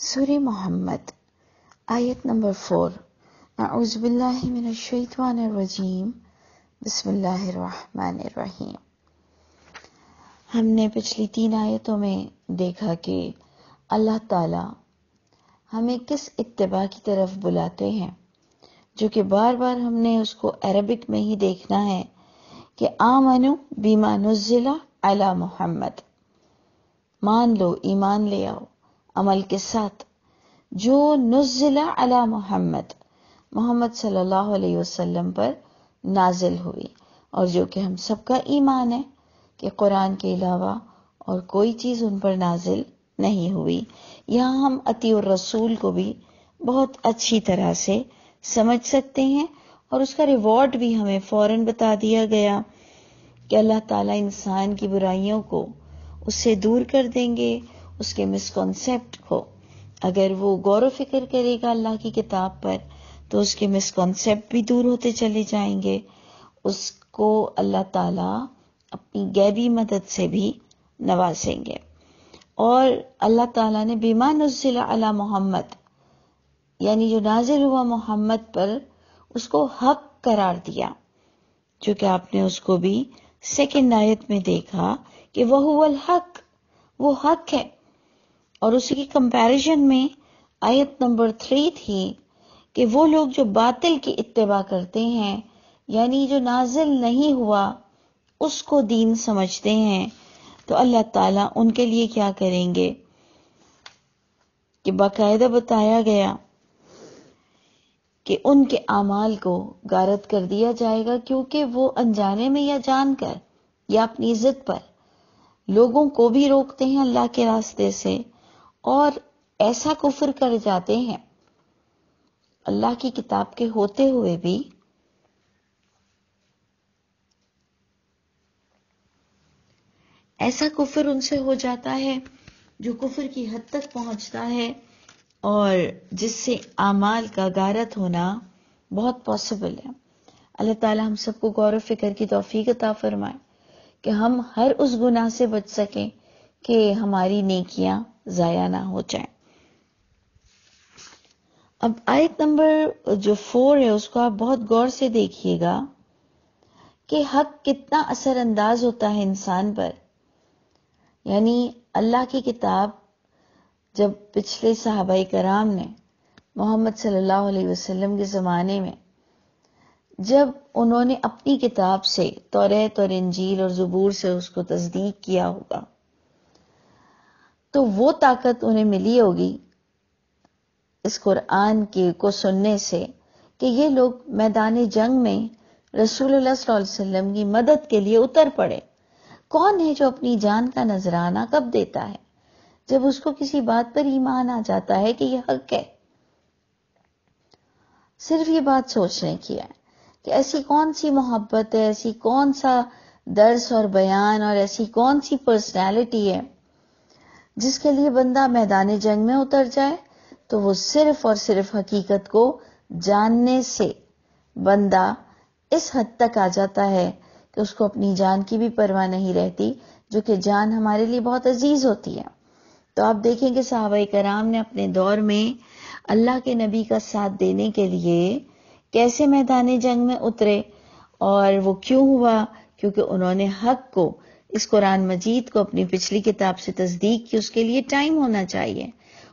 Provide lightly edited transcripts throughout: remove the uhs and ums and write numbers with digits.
سورہ محمد آیت نمبر 4 اعوذ باللہ من الشیطان الرجیم بسم اللہ الرحمن الرحیم۔ ہم نے پچھلی 3 آیتوں میں دیکھا کہ اللہ تعالی ہمیں کس اتباع کی طرف بلاتے ہیں، جو کہ بار بار ہم نے اس کو عربک میں ہی دیکھنا ہے کہ آمنو بما نزل علی محمد، مان لو، ایمان لے آؤ عمل کے ساتھ جو نزل علی محمد، محمد صلی اللہ علیہ وسلم پر نازل ہوئی، اور جو کہ ہم سب کا ایمان ہے کہ قرآن کے علاوہ اور کوئی چیز ان پر نازل نہیں ہوئی۔ یہاں ہم اطیع الرسول کو بھی بہت اچھی طرح سے سمجھ سکتے ہیں، اور اس کا ریوارڈ بھی ہمیں فوراً بتا دیا گیا کہ اللہ تعالیٰ انسان کی برائیوں کو اس سے دور کر دیں گے، اس کے مسکنسیپٹ کو اگر وہ غور و فکر کرے گا اللہ کی کتاب پر تو اس کے مسکنسیپٹ بھی دور ہوتے چلے جائیں گے، اس کو اللہ تعالیٰ اپنی غیبی مدد سے بھی نوازیں گے۔ اور اللہ تعالیٰ نے بما نزل علی محمد، یعنی جو نازل ہوا محمد پر، اس کو حق قرار دیا، جو کہ آپ نے اس کو بھی سیکنڈ آیت میں دیکھا کہ وَهُوَ الْحَقِّ، وہ حق ہے۔ اور اسی کی کمپیریزن میں آیت نمبر 3 تھی کہ وہ لوگ جو باطل کی اتباع کرتے ہیں، یعنی جو نازل نہیں ہوا اس کو دین سمجھتے ہیں، تو اللہ تعالیٰ ان کے لیے کیا کریں گے کہ باقاعدہ بتایا گیا کہ ان کے اعمال کو غارت کر دیا جائے گا، کیونکہ وہ انجانے میں یا جان کر یا اپنی عزت پر لوگوں کو بھی روکتے ہیں اللہ کے راستے سے، اور ایسا کفر کر جاتے ہیں اللہ کی کتاب کے ہوتے ہوئے بھی ایسا کفر ان سے ہو جاتا ہے جو کفر کی حد تک پہنچتا ہے، اور جس سے اعمال کا غارت ہونا بہت پاسبل ہے۔ اللہ تعالیٰ ہم سب کو غور و فکر کی توفیق عطا فرمائے کہ ہم ہر اس گناہ سے بچ سکیں کہ ہماری نیکیاں ضائع نہ ہو جائیں۔ اب آیت نمبر جو 4 ہے اس کو آپ بہت غور سے دیکھیے گا کہ حق کتنا اثر انداز ہوتا ہے انسان پر۔ یعنی اللہ کی کتاب جب پچھلے صحابہ کرام نے محمد صلی اللہ علیہ وسلم کے زمانے میں جب انہوں نے اپنی کتاب سے توریت اور انجیل اور زبور سے اس کو تصدیق کیا ہوگا، تو وہ طاقت انہیں ملی ہوگی اس قرآن کو سننے سے کہ یہ لوگ میدان جنگ میں رسول اللہ صلی اللہ علیہ وسلم کی مدد کے لیے اتر پڑے۔ کون ہے جو اپنی جان کا نذرانہ کب دیتا ہے؟ جب اس کو کسی بات پر ایمان آ جاتا ہے کہ یہ حق ہے۔ صرف یہ بات سوچنے کی ہے کہ ایسی کون سی محبت ہے، ایسی کون سا درس اور بیان اور ایسی کون سی پرسنالٹی ہے جس کے لیے بندہ میدان جنگ میں اتر جائے، تو وہ صرف اور صرف حقیقت کو جاننے سے بندہ اس حد تک آ جاتا ہے کہ اس کو اپنی جان کی بھی پرواہ نہیں رہتی، جو کہ جان ہمارے لیے بہت عزیز ہوتی ہے۔ تو آپ دیکھیں کہ صحابہ کرام نے اپنے دور میں اللہ کے نبی کا ساتھ دینے کے لیے کیسے میدان جنگ میں اترے، اور وہ کیوں ہوا؟ کیونکہ انہوں نے حق کو، اس قرآن مجید کو اپنی پچھلی کتاب سے تصدیق کی۔ اس کے لیے ٹائم ہونا چاہیے،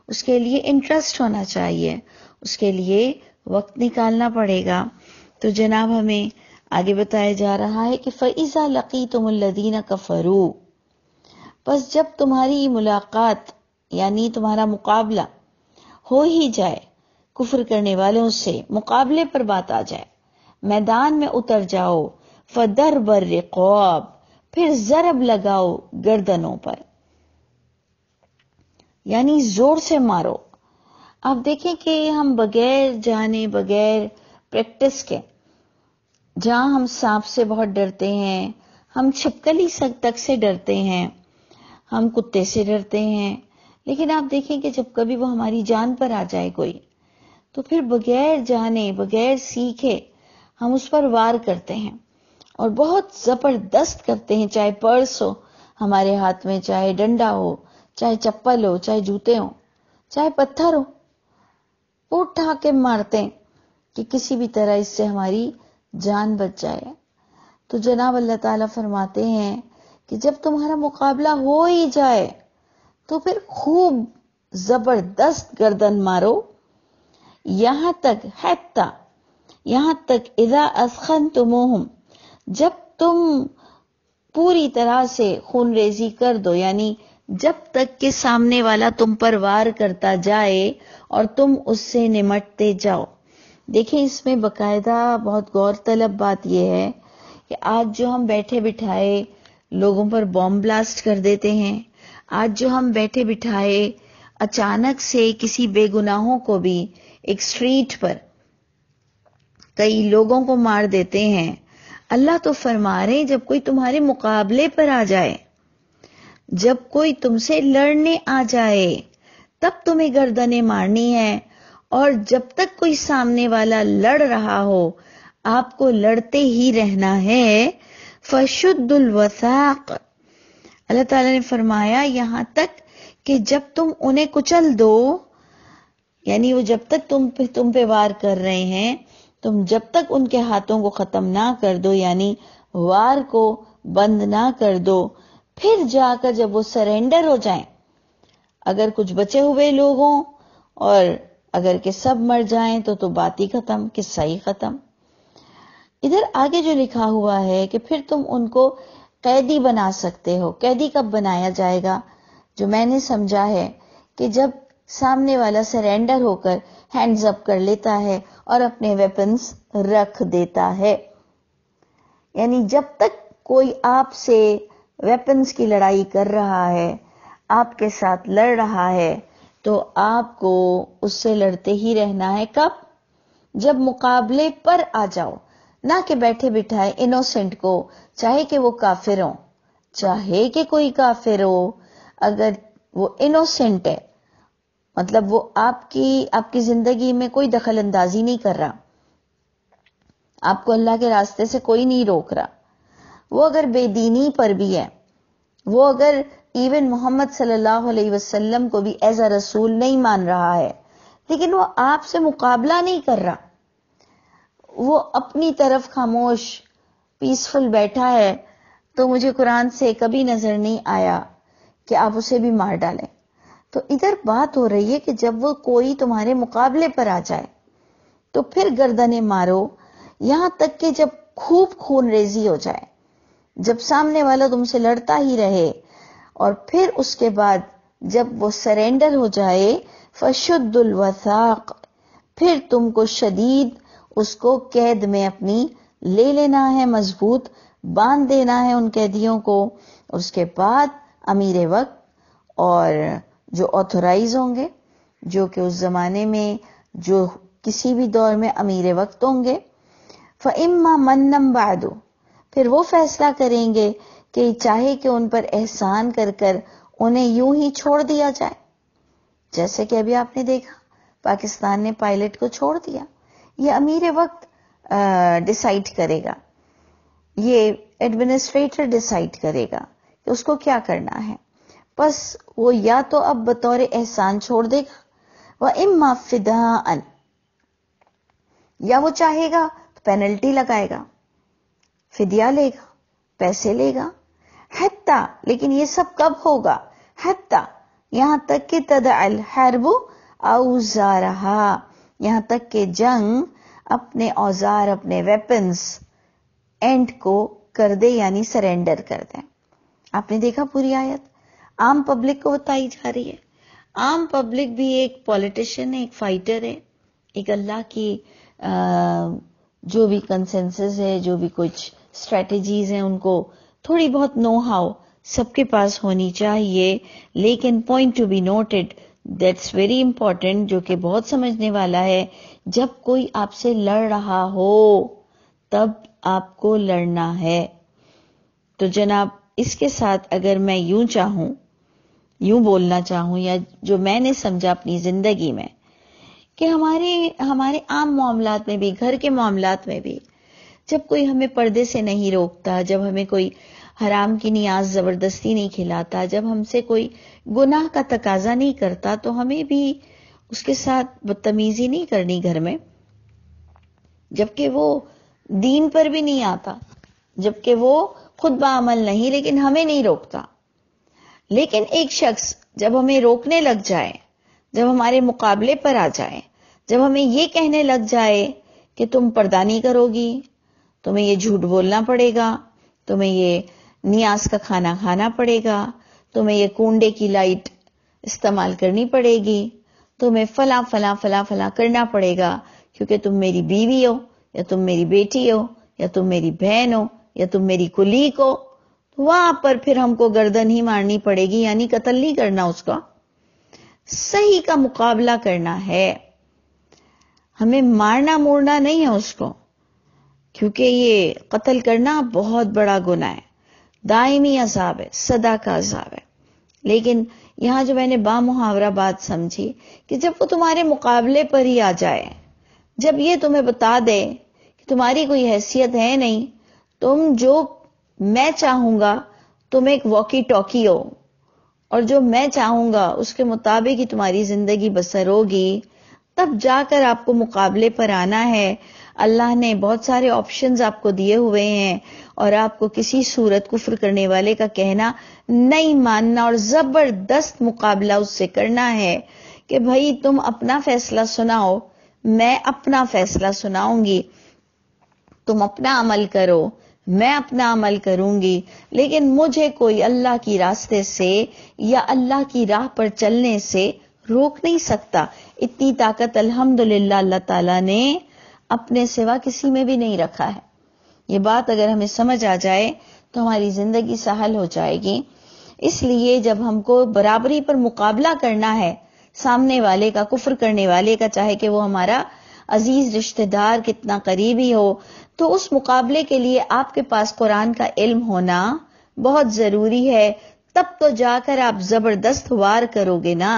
اس کے لیے انٹرسٹ ہونا چاہیے، اس کے لیے وقت نکالنا پڑے گا۔ تو جناب ہمیں آگے بتایا جا رہا ہے کہ فَإِذَا لَقِيتُمُ الَّذِينَ كَفَرُوا، پس جب تمہاری ملاقات یعنی تمہارا مقابلہ ہو ہی جائے کفر کرنے والوں سے، مقابلے پر بات آ جائے، میدان میں اتر جاؤ، فَضَرْبَ الرِّقَابِ، پھر ضرب لگاؤ گردنوں پر، یعنی زور سے مارو۔ آپ دیکھیں کہ ہم بغیر جانے، بغیر پریکٹس کے، جہاں ہم سانپ سے بہت ڈرتے ہیں، ہم چھپکلی تک سے ڈرتے ہیں، ہم کتے سے ڈرتے ہیں، لیکن آپ دیکھیں کہ جب کبھی وہ ہماری جان پر آ جائے کوئی، تو پھر بغیر جانے، بغیر سیکھے ہم اس پر وار کرتے ہیں، اور بہت زبردست کرتے ہیں، چاہے پرس ہو ہمارے ہاتھ میں، چاہے ڈنڈا ہو، چاہے چپل ہو، چاہے جوتے ہوں، چاہے پتھر ہو، اٹھا کے مارتے ہیں کہ کسی بھی طرح اس سے ہماری جان بچ جائے. تو جناب اللہ تعالیٰ فرماتے ہیں کہ جب تمہارا مقابلہ ہو ہی جائے تو پھر خوب زبردست گردن مارو، یہاں تک اذا اثخنتموہم، جب تم پوری طرح سے خون ریزی کر دو، یعنی جب تک کہ سامنے والا تم پر وار کرتا جائے اور تم اس سے نمٹتے جاؤ. دیکھیں اس میں باقاعدہ بہت غور طلب بات یہ ہے کہ آج جو ہم بیٹھے بٹھائے لوگوں پر بوم بلاسٹ کر دیتے ہیں، آج جو ہم بیٹھے بٹھائے اچانک سے کسی بے گناہوں کو بھی ایک سٹریٹ پر کئی لوگوں کو مار دیتے ہیں، اللہ تو فرما رہے جب کوئی تمہارے مقابلے پر آ جائے، جب کوئی تم سے لڑنے آ جائے تب تمہیں گردنیں مارنی ہے، اور جب تک کوئی سامنے والا لڑ رہا ہو آپ کو لڑتے ہی رہنا ہے. فشد الوثاق، اللہ تعالیٰ نے فرمایا یہاں تک کہ جب تم انہیں کچل دو، یعنی وہ جب تک تم پہ وار کر رہے ہیں، تم جب تک ان کے ہاتھوں کو ختم نہ کر دو، یعنی وار کو بند نہ کر دو، پھر جا کر جب وہ سرینڈر ہو جائیں، اگر کچھ بچے ہوئے لوگ ہوں اور اگر کہ سب مر جائیں تو بات ہی ختم، قصہ ہی ختم. ادھر آگے جو لکھا ہوا ہے کہ پھر تم ان کو قیدی بنا سکتے ہو. قیدی کب بنایا جائے گا؟ جو میں نے سمجھا ہے کہ جب سامنے والا سرینڈر ہو کر ہینڈز اپ کر لیتا ہے اور اپنے ویپنز رکھ دیتا ہے، یعنی جب تک کوئی آپ سے ویپنز کی لڑائی کر رہا ہے، آپ کے ساتھ لڑ رہا ہے، تو آپ کو اس سے لڑتے ہی رہنا ہے. کب؟ جب مقابلے پر آ جاؤ، نہ کہ بیٹھے بٹھائے انوسنٹ کو، چاہے کہ وہ کافر ہو، چاہے کہ کوئی کافر ہو، اگر وہ انوسنٹ ہے، مطلب وہ آپ کی زندگی میں کوئی دخل اندازی نہیں کر رہا، آپ کو اللہ کے راستے سے کوئی نہیں روک رہا، وہ اگر بے دینی پر بھی ہے، وہ اگر ایون محمد صلی اللہ علیہ وسلم کو بھی ایز اے رسول نہیں مان رہا ہے، لیکن وہ آپ سے مقابلہ نہیں کر رہا، وہ اپنی طرف خاموش پیسفل بیٹھا ہے، تو مجھے قرآن سے کبھی نظر نہیں آیا کہ آپ اسے بھی مار ڈالیں. تو ادھر بات ہو رہی ہے کہ جب وہ کوئی تمہارے مقابلے پر آ جائے تو پھر گردنیں مارو، یہاں تک کہ جب خوب خون ریزی ہو جائے، جب سامنے والا تم سے لڑتا ہی رہے، اور پھر اس کے بعد جب وہ سرینڈر ہو جائے، فشد الوثاق، پھر تم کو شدید اس کو قید میں اپنی لے لینا ہے، مضبوط باندھ دینا ہے ان قیدیوں کو. اس کے بعد امیر وقت اور جو آتھورائز ہوں گے، جو کہ اس زمانے میں جو کسی بھی دور میں امیر وقت ہوں گے، فَإِمَّا مَنًّا بَعْدُ، پھر وہ فیصلہ کریں گے کہ چاہے کہ ان پر احسان کر کر انہیں یوں ہی چھوڑ دیا جائے، جیسے کہ ابھی آپ نے دیکھا پاکستان نے پائلٹ کو چھوڑ دیا. یہ امیر وقت ڈیسائیڈ کرے گا، یہ ایڈمنسٹریٹر ڈیسائیڈ کرے گا کہ اس کو کیا کرنا ہے. بس وہ یا تو اب بطور احسان چھوڑ دے گا، وَإِمَّا فِدَاءً، یا وہ چاہے گا تو پینلٹی لگائے گا، فدیہ لے گا، پیسے لے گا. حتیٰ، لیکن یہ سب کب ہوگا؟ حتیٰ، یہاں تک کہ تدع الحرب اوزارہا، یہاں تک کہ جنگ اپنے اوزار، اپنے ویپنز اینڈ کو کر دے، یعنی سرینڈر کر دیں. آپ نے دیکھا پوری آیت عام پبلک کو بتائی جا رہی ہے. عام پبلک بھی ایک پولیٹیشین ہے، ایک فائٹر ہے، ایک اللہ کی جو بھی کنسنسس ہے، جو بھی کچھ اسٹریٹجیز ہیں، ان کو تھوڑی بہت نو ہاؤ سب کے پاس ہونی چاہیے. لیکن point to be noted, that's very important, جو کہ بہت سمجھنے والا ہے، جب کوئی آپ سے لڑ رہا ہو تب آپ کو لڑنا ہے. تو جناب اس کے ساتھ اگر میں یوں چاہوں، یوں بولنا چاہوں، یا جو میں نے سمجھا اپنی زندگی میں کہ ہمارے عام معاملات میں بھی، گھر کے معاملات میں بھی، جب کوئی ہمیں پردے سے نہیں روکتا، جب ہمیں کوئی حرام کی نیاز زبردستی نہیں کھلاتا، جب ہم سے کوئی گناہ کا تقاضا نہیں کرتا تو ہمیں بھی اس کے ساتھ بدتمیزی نہیں کرنی گھر میں، جبکہ وہ دین پر بھی نہیں آتا، جبکہ وہ خود بعمل نہیں لیکن ہمیں نہیں روکتا۔ لیکن ایک شخص جب ہمیں روکنے لگ جائے، جب ہمارے مقابلے پر آ جائے، جب ہمیں یہ کہنے لگ جائے کہ تم پردہ نہیں کرو گی، تمہیں یہ جھوٹ بولنا پڑے گا، تمہیں یہ نیاز کا کھانا کھانا پڑے گا، تمہیں یہ کنڈے کی لائٹ استعمال کرنی پڑے گی، تمہیں فلاں فلاں فلاں فلاں کرنا پڑے گا کیونکہ تم میری بیوی ہو، یا تم میری بیٹی ہو، یا تم میری بہن ہو، یا تم میری کلیگ ہو، وہاں پر پھر ہم کو گردن ہی مارنی پڑے گی، یعنی قتل نہیں کرنا، اس کا صحیح کا مقابلہ کرنا ہے، ہمیں مارنا مورنا نہیں ہے اس کو، کیونکہ یہ قتل کرنا بہت بڑا گناہ ہے، دائمی عذاب ہے، سدا کا عذاب ہے۔ لیکن یہاں جو میں نے بامحاورہ بات سمجھی کہ جب وہ تمہارے مقابلے پر ہی آ جائے، جب یہ تمہیں بتا دے کہ تمہاری کوئی حیثیت ہے نہیں، تم جو میں چاہوں گا تم ایک واکی ٹاکی ہو، اور جو میں چاہوں گا اس کے مطابق ہی تمہاری زندگی بسر ہوگی، تب جا کر آپ کو مقابلے پر آنا ہے۔ اللہ نے بہت سارے آپشنز آپ کو دیے ہوئے ہیں، اور آپ کو کسی صورت کفر کرنے والے کا کہنا نہیں ماننا، اور زبردست مقابلہ اس سے کرنا ہے کہ بھائی تم اپنا فیصلہ سناؤ، میں اپنا فیصلہ سناؤں گی، تم اپنا عمل کرو، میں اپنا عمل کروں گی، لیکن مجھے کوئی اللہ کی راستے سے یا اللہ کی راہ پر چلنے سے روک نہیں سکتا۔ اتنی طاقت الحمدللہ اللہ تعالیٰ نے اپنے سوا کسی میں بھی نہیں رکھا ہے۔ یہ بات اگر ہمیں سمجھ آ جائے تو ہماری زندگی سہل ہو جائے گی۔ اس لیے جب ہم کو برابری پر مقابلہ کرنا ہے سامنے والے کا، کفر کرنے والے کا، چاہے کہ وہ ہمارا عزیز رشتہ دار کتنا قریبی ہو، تو اس مقابلے کے لیے آپ کے پاس قرآن کا علم ہونا بہت ضروری ہے، تب تو جا کر آپ زبردست وار کرو گے نا۔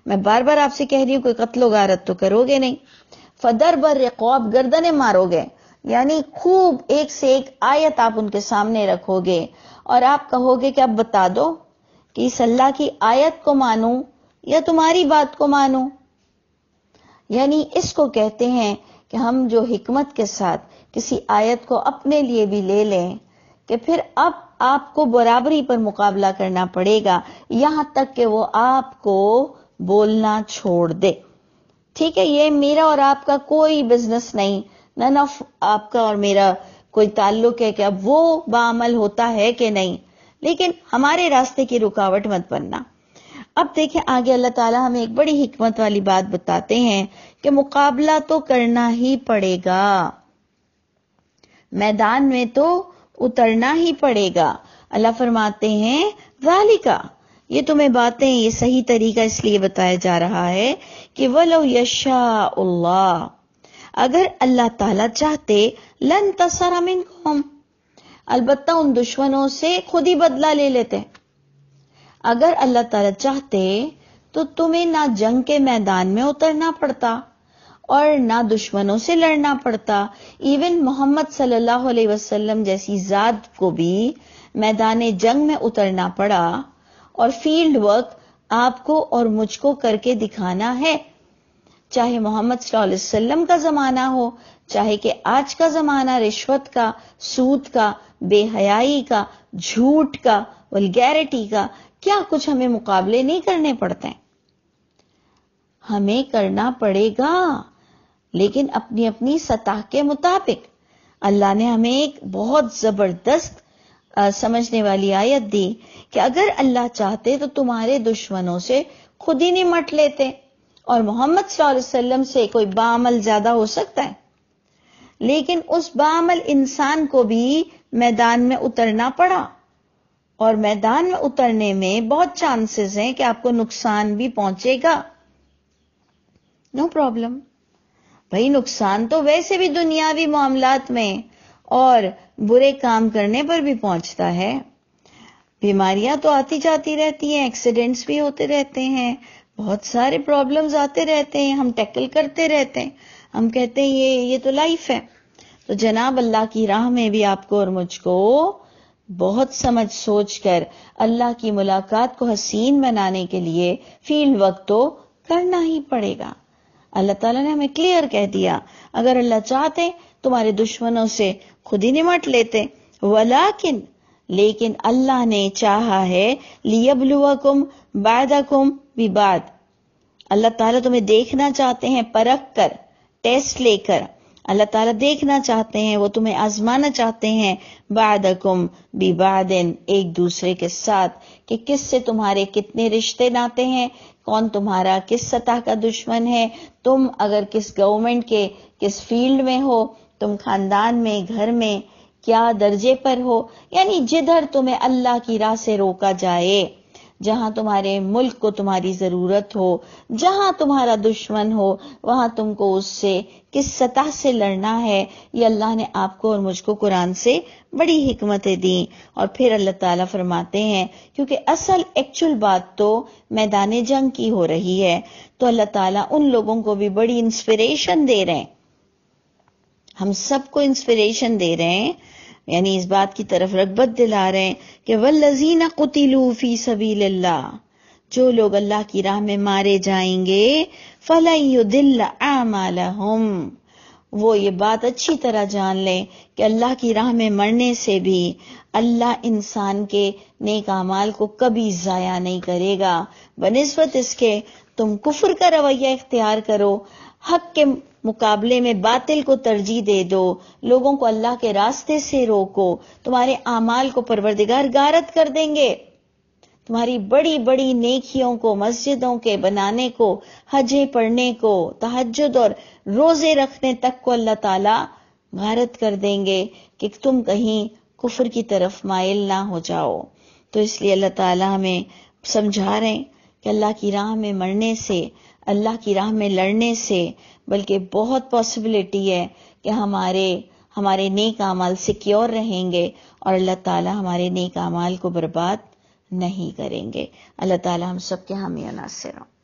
میں بار بار آپ سے کہہ رہی ہوں کوئی قتل و غارت تو کرو گے نہیں، فَضَرْبَ الرِّقَابِ گردنیں مارو گے، یعنی خوب ایک سے ایک آیت آپ ان کے سامنے رکھو گے، اور آپ کہو گے کہ اب بتا دو کہ اس اللہ کی آیت کو مانوں یا تمہاری بات کو مانوں۔ یعنی اس کو کہتے ہیں کہ ہم جو حکمت کے ساتھ کسی آیت کو اپنے لیے بھی لے لیں کہ پھر اب آپ کو برابری پر مقابلہ کرنا پڑے گا، یہاں تک کہ وہ آپ کو بولنا چھوڑ دے۔ ٹھیک ہے، یہ میرا اور آپ کا کوئی بزنس نہیں، نن آف آپ کا اور میرا کوئی تعلق ہے کہ اب وہ بعمل ہوتا ہے کہ نہیں، لیکن ہمارے راستے کی رکاوٹ مت بننا۔ اب دیکھیں آگے اللہ تعالیٰ ہمیں ایک بڑی حکمت والی بات بتاتے ہیں کہ مقابلہ تو کرنا ہی پڑے گا، میدان میں تو اترنا ہی پڑے گا۔ اللہ فرماتے ہیں ذالک، یہ تمہیں باتیں، یہ صحیح طریقہ اس لیے بتایا جا رہا ہے کہ وَلَوْ يَشَاءُ اللَّهُ، اگر اللہ تعالیٰ چاہتے، لَنْتَصَرَ مِنْكُمْ، البتہ ان دشمنوں سے خود ہی بدلہ لے لیتے۔ اگر اللہ تعالیٰ چاہتے تو تمہیں نہ جنگ کے میدان میں اترنا پڑتا اور نہ دشمنوں سے لڑنا پڑتا، ایون محمد صلی اللہ علیہ وسلم جیسی ذات کو بھی میدان جنگ میں اترنا پڑا اور فیلڈ ورک آپ کو اور مجھ کو کر کے دکھانا ہے، چاہے محمد صلی اللہ علیہ وسلم کا زمانہ ہو، چاہے کہ آج کا زمانہ رشوت کا، سود کا، بے حیائی کا، جھوٹ کا، ولگیرٹی کا، کیا کچھ ہمیں مقابلے نہیں کرنے پڑتے ہیں؟ ہمیں کرنا پڑے گا، لیکن اپنی اپنی سطح کے مطابق۔ اللہ نے ہمیں ایک بہت زبردست سمجھنے والی آیت دی کہ اگر اللہ چاہتے تو تمہارے دشمنوں سے خود ہی نمٹ لیتے، اور محمد صلی اللہ علیہ وسلم سے کوئی بعمل زیادہ ہو سکتا ہے؟ لیکن اس بعمل انسان کو بھی میدان میں اترنا پڑا، اور میدان میں اترنے میں بہت چانسز ہیں کہ آپ کو نقصان بھی پہنچے گا۔ نو پرابلم، بھائی نقصان تو ویسے بھی دنیاوی معاملات میں اور برے کام کرنے پر بھی پہنچتا ہے، بیماریاں تو آتی جاتی رہتی ہیں، ایکسیڈنٹس بھی ہوتے رہتے ہیں، بہت سارے پرابلمز آتے رہتے ہیں، ہم ٹیکل کرتے رہتے ہیں، ہم کہتے ہیں یہ تو لائف ہے۔ تو جناب اللہ کی راہ میں بھی آپ کو اور مجھ کو بہت سمجھ سوچ کر اللہ کی ملاقات کو حسین بنانے کے لیے فی الوقت تو کرنا ہی پڑے گا۔ اللہ تعالیٰ نے ہمیں کلیئر کہہ دیا، اگر اللہ چاہتے تمہارے دشمنوں سے خود ہی نمٹ لیتے، ولیکن لیکن اللہ نے چاہا ہے لیبلوکم بعدکم ببعد، اللہ تعالیٰ تمہیں دیکھنا چاہتے ہیں پرکھ کر، ٹیسٹ لے کر، اللہ تعالیٰ دیکھنا چاہتے ہیں، وہ تمہیں آزمانا چاہتے ہیں، بعدکم ببعد، ایک دوسرے کے ساتھ، کہ کس سے تمہارے کتنے رشتے ناتے ہیں، کون تمہارا کس سطح کا دشمن ہے، تم اگر کس گورنمنٹ کے کس فیلڈ میں ہو، تم خاندان میں گھر میں کیا درجے پر ہو، یعنی جدھر تمہیں اللہ کی راہ سے روکا جائے، جہاں تمہارے ملک کو تمہاری ضرورت ہو، جہاں تمہارا دشمن ہو، وہاں تم کو اس سے کس سطح سے لڑنا ہے، یہ اللہ نے آپ کو اور مجھ کو قرآن سے بڑی حکمتیں دیں۔ اور پھر اللہ تعالیٰ فرماتے ہیں کیونکہ اصل ایکچول بات تو میدان جنگ کی ہو رہی ہے، تو اللہ تعالیٰ ان لوگوں کو بھی بڑی انسپریشن دے رہے ہیں، ہم سب کو انسپریشن دے رہے ہیں، یعنی اس بات کی طرف رغبت دلا رہے ہیں کہ والذین قتلوا فی سبیل اللہ، جو لوگ اللہ کی راہ میں مارے جائیں گے، فلن یضل اعمالہم، وہ یہ بات اچھی طرح جان لیں کہ اللہ کی راہ میں مرنے سے بھی اللہ انسان کے نیک اعمال کو کبھی ضائع نہیں کرے گا، بنسبت اس کے تم کفر کا رویہ اختیار کرو، حق کے مقابلے میں باطل کو ترجیح دے دو، لوگوں کو اللہ کے راستے سے روکو، تمہارے اعمال کو پروردگار غارت کر دیں گے، تمہاری بڑی بڑی نیکیوں کو، مسجدوں کے بنانے کو، حجیں پڑھنے کو، تہجد اور روزے رکھنے تک کو اللہ تعالیٰ غارت کر دیں گے کہ تم کہیں کفر کی طرف مائل نہ ہو جاؤ۔ تو اس لیے اللہ تعالیٰ ہمیں سمجھا رہے ہیں کہ اللہ کی راہ میں مرنے سے، اللہ کی راہ میں لڑنے سے بلکہ بہت پاسبلٹی ہے کہ ہمارے نیک اعمال سیکیور رہیں گے اور اللہ تعالیٰ ہمارے نیک اعمال کو برباد نہیں کریں گے۔ اللہ تعالیٰ ہم سب کے حامی و ناصر ہوں۔